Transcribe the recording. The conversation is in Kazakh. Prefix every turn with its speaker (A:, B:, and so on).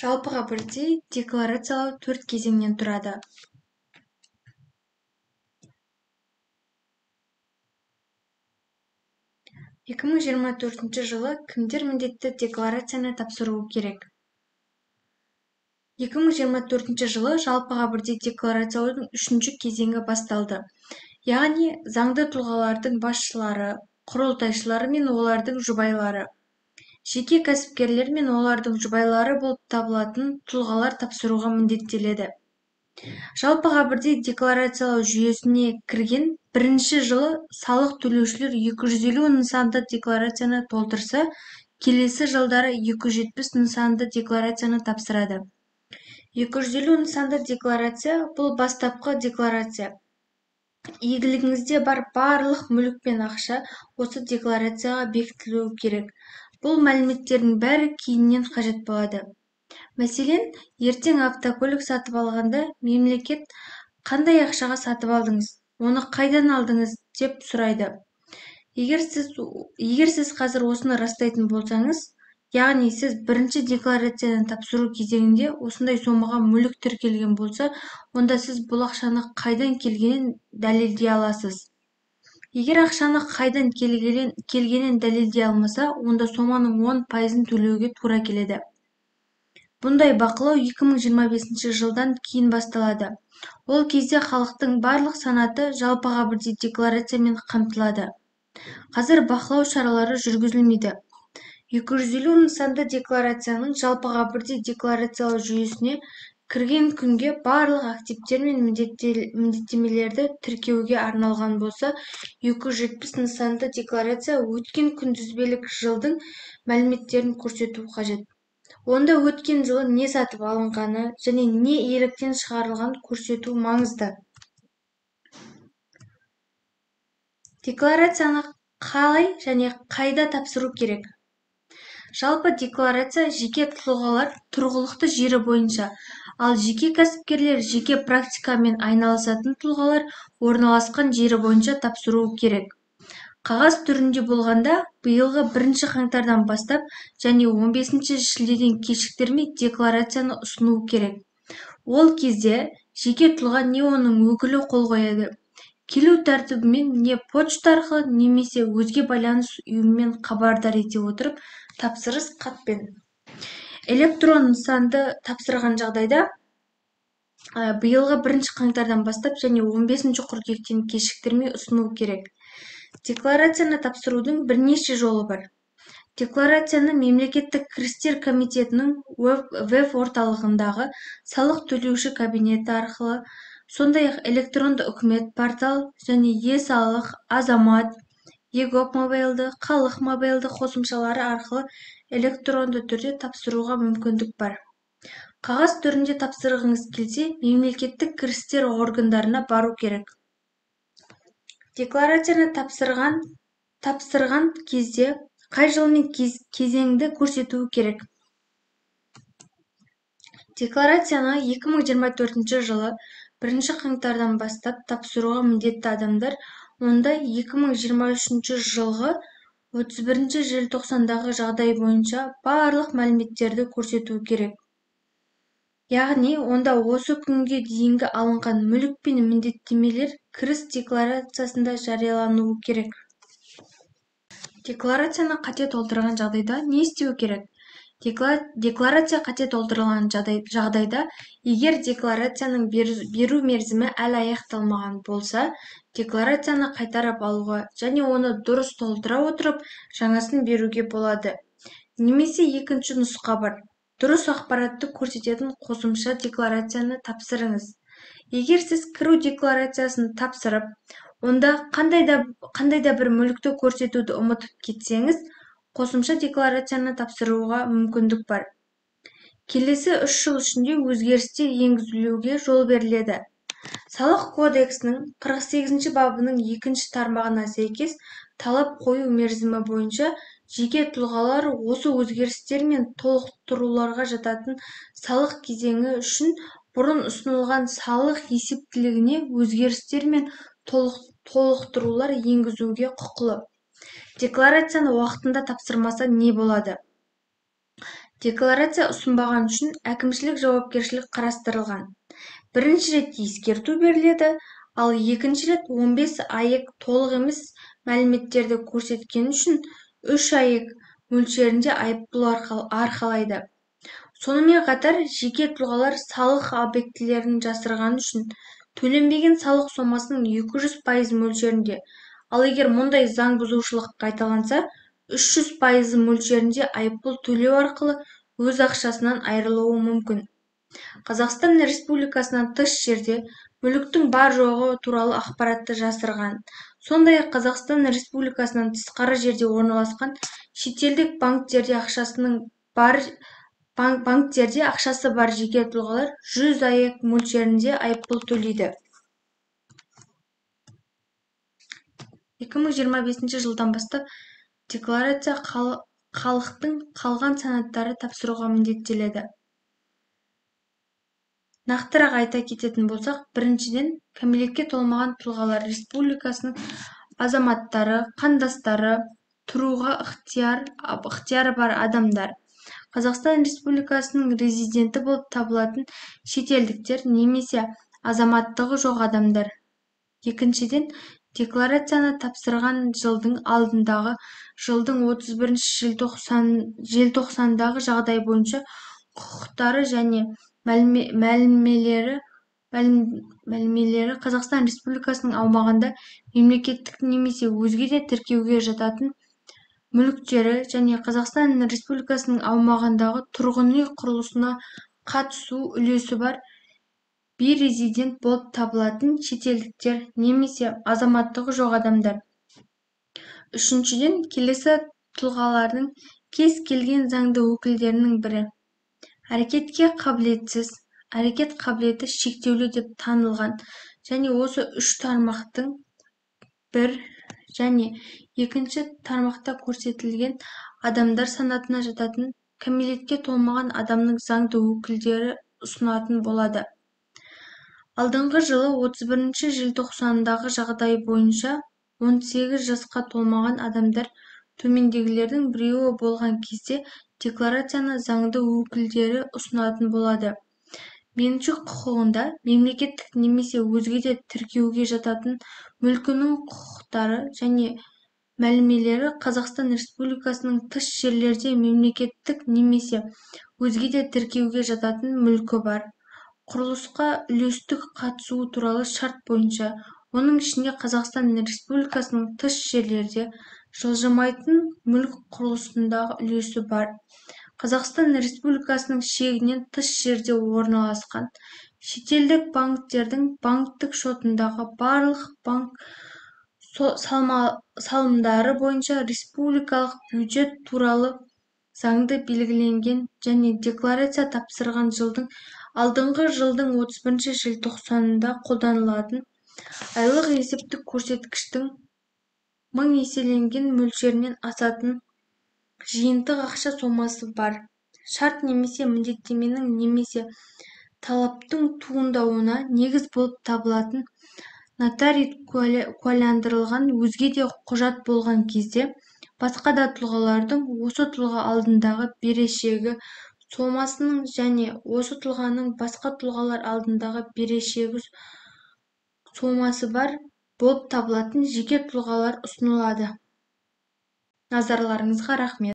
A: Жалпыға бірдей декларациялау 4 кезеңнен тұрады. Екі мың жиырма төртінші жылы кімдер міндетті декларацияны тапсыруы керек? 2024 жылы жалпыға бірдей декларациялаудың 3-ші кезеңі басталды. Яғни заңды тұлғалардың басшылары, құрылтайшылары мен олардың жұбайлары, жеке кәсіпкерлер мен олардың жұбайлары болып табылатын тұлғалар тапсыруға міндеттеледі. Жалпыға бірдей декларациялау жүйесіне кірген бірінші жылы салық төлеушілер 250 нысанды декларацияны толтырса, келесі жылдары 270 нысанды декларацияны тапсырады. 250 нысанды декларация бұл бастапқы декларация. Игілігіңізде бар барлық мүлік пен ақша осы декларацияға бекітілуі керек. Бұл мәліметтердің бәрі кейіннен қажет болады. Мәселен, ертең автокөлік сатып алғанда мемлекет қандай ақшаға сатып алдыңыз, оны қайдан алдыңыз деп сұрайды. Егер сіз қазір осыны растайтын болсаңыз, яғни сіз бірінші декларацияны тапсыру кезеңінде осындай сомаға мүлік тіркелген болса, онда сіз бұл ақшаны қайдан келгенін дәлелдей аласыз. Егер ақшаны қайдан келгенін дәлелдей алмаса, онда соманың 10%-ын төлеуге тура келеді. Бұндай бақылау 2025 жылдан кейін басталады. Ол кезде халықтың барлық санаты жалпыға бірдей декларациямен қамтылады. Қазір бақылау шаралары жүргізілмейді. 250 нысанды декларацияның жалпыға бірдей декларациялау жүйесіне кірген күнге барлық активтер мен міндеттемелерді тіркеуге арналған болса, 270 нысанды декларация өткен күнтізбелік жылдың мәліметтерін көрсету қажет. Онда өткен жылы не сатып алынғаны және не иеліктен шығарылған көрсету маңызды. Декларацияны қалай және қайда тапсыру керек? Жалпы декларация жеке тұлғалар тұрғылықты жері бойынша, ал жеке кәсіпкерлер жеке практикамен айналысатын тұлғалар орналасқан жері бойынша тапсыруы керек. Қағаз түрінде болғанда, биылғы 1 қаңтардан бастап және 15 шілдеден кешіктірмей декларацияны ұсыну керек. Ол кезде жеке тұлға не оның өкілі қол қояды. Келу тәртібімен не почта арқылы немесе өзге байланыс ұйымымен хабардар ете отырып, тапсырыс хатпен. Электрон нысанды тапсырған жағдайда биылғы 1 қаңтардан бастап және 15 қыркүйектен кешіктірмей ұсыну керек. Декларацияны тапсырудың бірнеше жолы бар. Декларацияны мемлекеттік кірістер комитетінің веб-орталығындағы салық төлеуші кабинеті арқылы, сондай-ақ электронды үкімет портал және е-салық, азамат, егоп мобайлды, халық мобайлды қосымшалары арқылы электронды түрде тапсыруға мүмкіндік бар. Қағаз түрінде тапсырғыңыз келсе, мемлекеттік кірістер органдарына бару керек. Декларацияны тапсырған кезде қай жылмен кезеңді көрсетуі керек? Декларацияны 2024 жылы 1 қаңтардан бастап тапсыруға міндетті адамдар, онда 2023 жылғы 31 желтоқсандағы жағдай бойынша барлық мәліметтерді көрсетуі керек. Яғни, онда осы күнге дейінгі алынған мүлік пен міндеттемелер кіріс декларациясында жариялануы керек. Декларацияны қате толтырған жағдайда не істеу керек? Декларация қате толтырылған жағдайда, егер декларацияның беру мерзімі әлі аяқталмаған болса, декларацияны қайтарып алуға және оны дұрыс толтыра отырып, жаңасын беруге болады. Немесе екінші нұсқа бар. Дұрыс ақпаратты көрсететін қосымша декларацияны тапсырыңыз. Егер сіз кіру декларациясын тапсырып, онда қандай да бір мүлікті көрсетуді ұмытып кетсеңіз, қосымша декларацияны тапсыруға мүмкіндік бар. Келесі 3 жыл ішінде өзгерістер енгізілуге жол беріледі. Салық кодексінің 48 бабының 2 тармағына сәйкес талап қою мерзімі бойынша жеке тұлғалар осы өзгерістер мен толықтыруларға жататын салық кезеңі үшін бұрын ұсынылған салық есептілігіне өзгерістер мен толықтырулар енгізуге құқылы. Декларацияны уақытында тапсырмаса не болады? Декларация ұсынбаған үшін әкімшілік жауапкершілік қарастырылған. Бірінші рет ескерту беріледі, ал екінші рет 15 АЕК толық емес мәліметтерді көрсеткені үшін 3 АЕК мөлшерінде айыппұл арқалайды. Сонымен қатар, жеке тұлғалар салық объектілерін жасырғаны үшін төленбеген салық сомасының 200% мөлшерінде, ал егер мұндай заң бұзушылық қайталанса, 300% мөлшерінде айыппұл төлеу арқылы өз ақшасынан айырылуы мүмкін. Қазақстан Республикасынан тыс жерде мүліктің бар-жоғы туралы ақпаратты жасырған. Сондай-ақ Қазақстан Республикасынан тысқары жерде орналасқан шетелдік банктерде ақшасы бар жеке тұлғалар 100 АЕК мөлшерінде айыппұл төлейді. 2025 жылдан бастап декларация халықтың қалған санаттары тапсыруға міндеттеледі. Нақтырақ айта кететін болсақ, біріншіден, кәмелетке толмаған тұлғалар республикасының азаматтары, қандастары, тұруға ықтияры бар адамдар, Қазақстан Республикасының резиденті болып табылатын шетелдіктер немесе азаматтығы жоқ адамдар. Екіншіден, декларацияны тапсырған жылдың алдындағы жылдың 31 желтоқсандағы жағдай бойынша құқықтары және мәлімелері Қазақстан Республикасының аумағында мемлекеттік немесе өзге де тіркеуге жататын мүліктері және Қазақстан Республикасының аумағындағы тұрғын үй құрылысына қатысу үлесі бар бейрезидент болып табылатын шетелдіктер немесе азаматтығы жоқ адамдар. Үшіншіден, келесі тұлғалардың кез келген заңды өкілдерінің бірі әрекетке қабілетсіз, әрекет қабілеті шектеулі деп танылған және осы 3 тармақтың 1 және 2 тармақта көрсетілген адамдар санатына жататын кәмелетке толмаған адамның заңды өкілдері ұсынатын болады. Алдыңғы жылы 31 желтоқсандағы жағдай бойынша 18 жасқа толмаған адамдар төмендегілердің біреуі болған кезде декларацияны заңды өкілдері ұсынатын болады. Меншік құқығында мемлекеттік немесе өзге де тіркеуге жататын мүлкінің құқықтары және мәлімелері Қазақстан Республикасының тыс жерлерде мемлекеттік немесе өзге де тіркеуге жататын мүлкі бар, құрылысқа үлестік қатысуы туралы шарт бойынша, оның ішінде Қазақстан Республикасының тыс жерлерде жылжымайтын мүлк құрылысындағы үлесі бар, Қазақстан Республикасының шегінен тыс жерде орналасқан шетелдік банктердің банктік шотындағы барлық банк салымдары бойынша республикалық бюджет туралы заңды белгіленген және декларация тапсырған жылдың алдыңғы жылдың 31 желтоқсанында қолданылатын айлық есептік көрсеткіштің 1000 еселенген мөлшерінен асатын жиынтық ақша сомасы бар, шарт немесе міндеттеменің немесе талаптың туындауына негіз болып табылатын нотариат куәландырылған өзге де құжат болған кезде, басқа да тұлғалардың осы тұлға алдындағы берешегі сомасының және осы тұлғаның басқа тұлғалар алдындағы берешегі сомасы бар болып табылатын жеке тұлғалар ұсынылады. Назарларыңызға рахмет.